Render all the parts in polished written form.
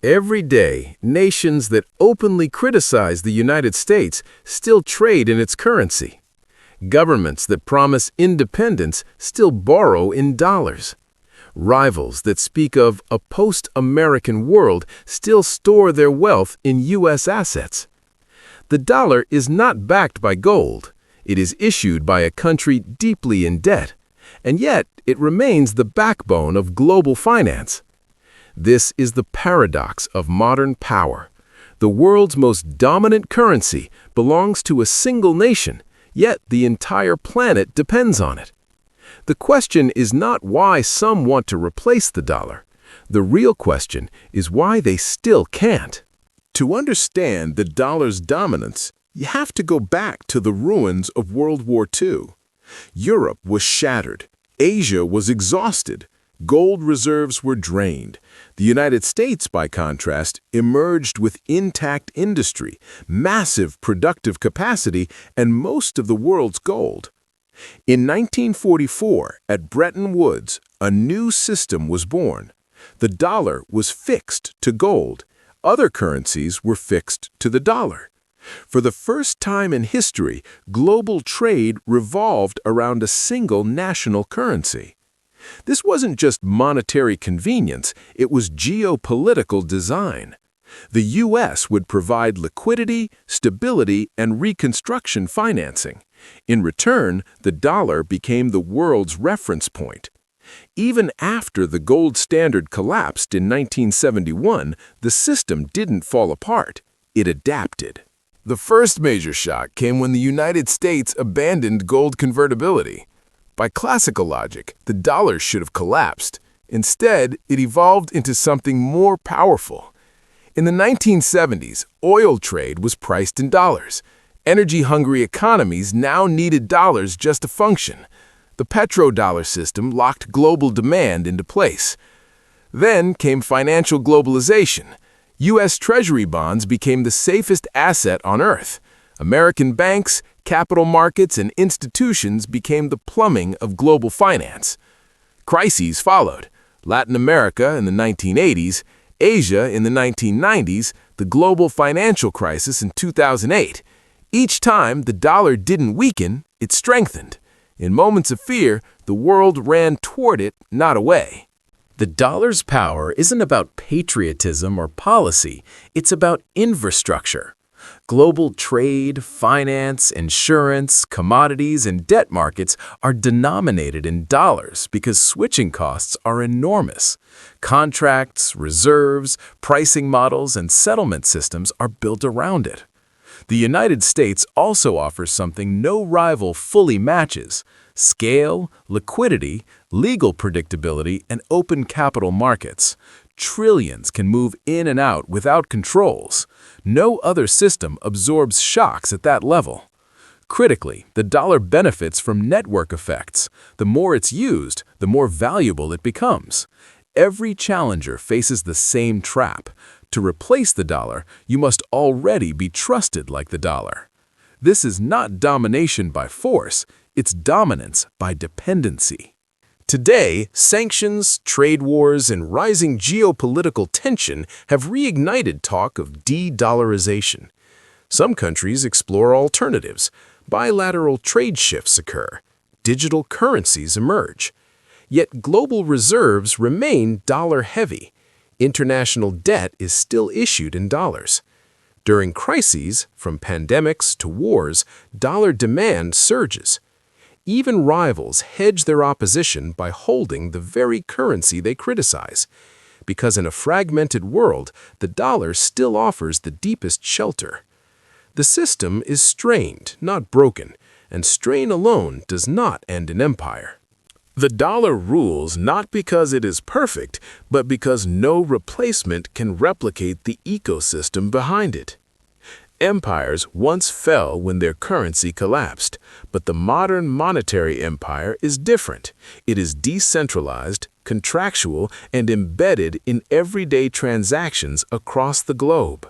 Every day, nations that openly criticize the United States still trade in its currency. Governments that promise independence still borrow in dollars. Rivals that speak of a post-American world still store their wealth in U.S. assets. The dollar is not backed by gold. It is issued by a country deeply in debt, and yet it remains the backbone of global finance. This is the paradox of modern power. The world's most dominant currency belongs to a single nation, yet the entire planet depends on it. The question is not why some want to replace the dollar. The real question is why they still can't. To understand the dollar's dominance, you have to go back to the ruins of World War II. Europe was shattered. Asia was exhausted. Gold reserves were drained. The United States, by contrast, emerged with intact industry, massive productive capacity, and most of the world's gold. In 1944, at Bretton Woods, a new system was born. The dollar was fixed to gold. Other currencies were fixed to the dollar. For the first time in history, global trade revolved around a single national currency. This wasn't just monetary convenience, it was geopolitical design. The U.S. would provide liquidity, stability, and reconstruction financing. In return, the dollar became the world's reference point. Even after the gold standard collapsed in 1971, the system didn't fall apart. It adapted. The first major shock came when the United States abandoned gold convertibility. By classical logic, the dollar should have collapsed. Instead, it evolved into something more powerful. In the 1970s, oil trade was priced in dollars. Energy-hungry economies now needed dollars just to function. The petrodollar system locked global demand into place. Then came financial globalization. U.S. Treasury bonds became the safest asset on Earth. American banks, capital markets, and institutions became the plumbing of global finance. Crises followed. Latin America in the 1980s, Asia in the 1990s, the global financial crisis in 2008. Each time, the dollar didn't weaken, it strengthened. In moments of fear, the world ran toward it, not away. The dollar's power isn't about patriotism or policy, it's about infrastructure. Global trade, finance, insurance, commodities, and debt markets are denominated in dollars because switching costs are enormous. Contracts, reserves, pricing models, and settlement systems are built around it. The United States also offers something no rival fully matches: scale, liquidity, legal predictability, and open capital markets. Trillions can move in and out without controls. No other system absorbs shocks at that level. Critically, the dollar benefits from network effects. The more it's used, the more valuable it becomes. Every challenger faces the same trap. To replace the dollar, you must already be trusted like the dollar. This is not domination by force, it's dominance by dependency. Today, sanctions, trade wars, and rising geopolitical tension have reignited talk of de-dollarization. Some countries explore alternatives. Bilateral trade shifts occur. Digital currencies emerge. Yet global reserves remain dollar-heavy. International debt is still issued in dollars. During crises, from pandemics to wars, dollar demand surges. Even rivals hedge their opposition by holding the very currency they criticize. Because in a fragmented world, the dollar still offers the deepest shelter. The system is strained, not broken, and strain alone does not end an empire. The dollar rules not because it is perfect, but because no replacement can replicate the ecosystem behind it. Empires once fell when their currency collapsed, but the modern monetary empire is different. It is decentralized, contractual, and embedded in everyday transactions across the globe.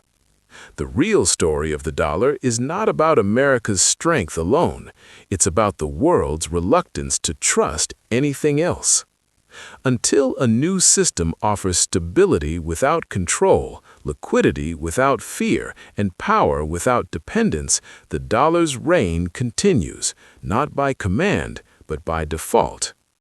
The real story of the dollar is not about America's strength alone. It's about the world's reluctance to trust anything else. Until a new system offers stability without control, liquidity without fear, and power without dependence, the dollar's reign continues, not by command, but by default.